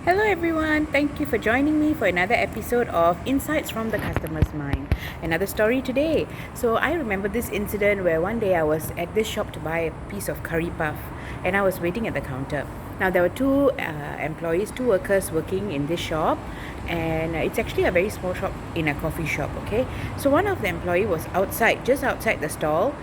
Hello, everyone. Thank you for joining me for another episode of Insights from the Customer's Mind. Another story today. So, I remember this incident where one day I was at this shop to buy a piece of curry puff and I was waiting at the counter. Now, there were two employees, two workers working in this shop, and it's actually a very small shop in a coffee shop. Okay, so one of the employee was outside, just outside the stall,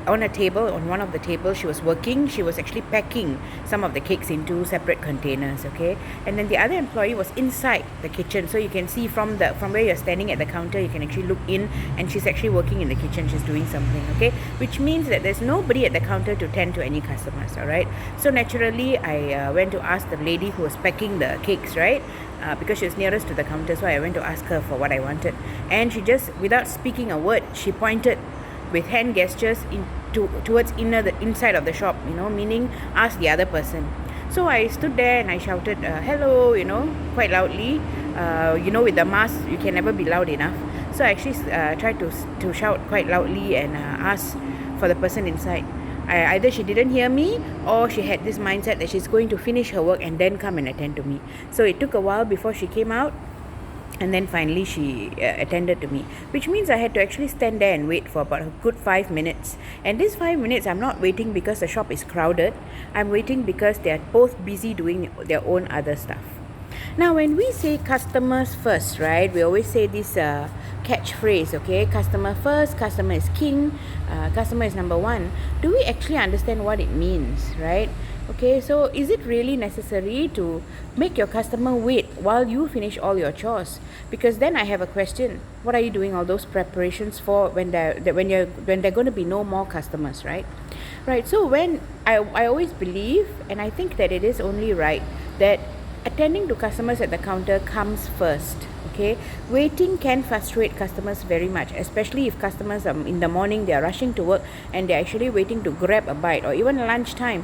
on a table. On one of the tables, she was working. She was actually packing some of the cakes into separate containers. Okay, and then the other employee was inside the kitchen, so you can see from where you're standing at the counter, you can actually look in, and she's actually working in the kitchen. She's doing something. Okay, which means that there's nobody at the counter to tend to any customers. All right, so naturally I went to ask the lady who was packing the cakes, right? Because she was nearest to the counter, so I went to ask her for what I wanted, and she just, without speaking a word, she pointed with hand gestures towards the inside of the shop, meaning ask the other person. So I stood there and I shouted, hello, quite loudly. With the mask, you can never be loud enough. So I actually tried to shout quite loudly and ask for the person inside. Either she didn't hear me, or she had this mindset that she's going to finish her work and then come and attend to me. So it took a while before she came out, and then finally she attended to me, which means I had to actually stand there and wait for about a good 5 minutes. And these 5 minutes, I'm not waiting because the shop is crowded. I'm waiting because they're both busy doing their own other stuff. Now, when we say customers first, right, we always say this catchphrase, okay? Customer first, customer is king, customer is number one. Do we actually understand what it means, right? Okay, so is it really necessary to make your customer wait while you finish all your chores? Because then I have a question: what are you doing all those preparations for when there going to be no more customers, right? Right. So when I always believe, and I think that it is only right, that attending to customers at the counter comes first. Okay, waiting can frustrate customers very much, especially if customers in the morning, they are rushing to work and they're actually waiting to grab a bite, or even lunchtime,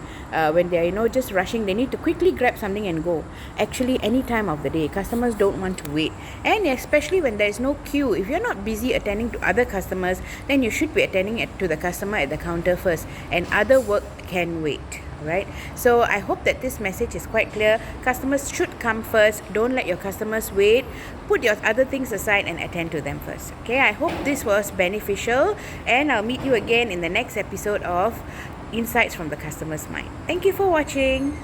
when they're just rushing, they need to quickly grab something and go. Actually, any time of the day, customers don't want to wait, and especially when there is no queue. If you're not busy attending to other customers, then you should be attending to the customer at the counter first, and other work can wait. Right, so I hope that this message is quite clear. Customers should come first. Don't let your customers wait. Put your other things aside and attend to them first. Okay, I hope this was beneficial, and I'll meet you again in the next episode of Insights from the Customer's Mind. Thank you for watching.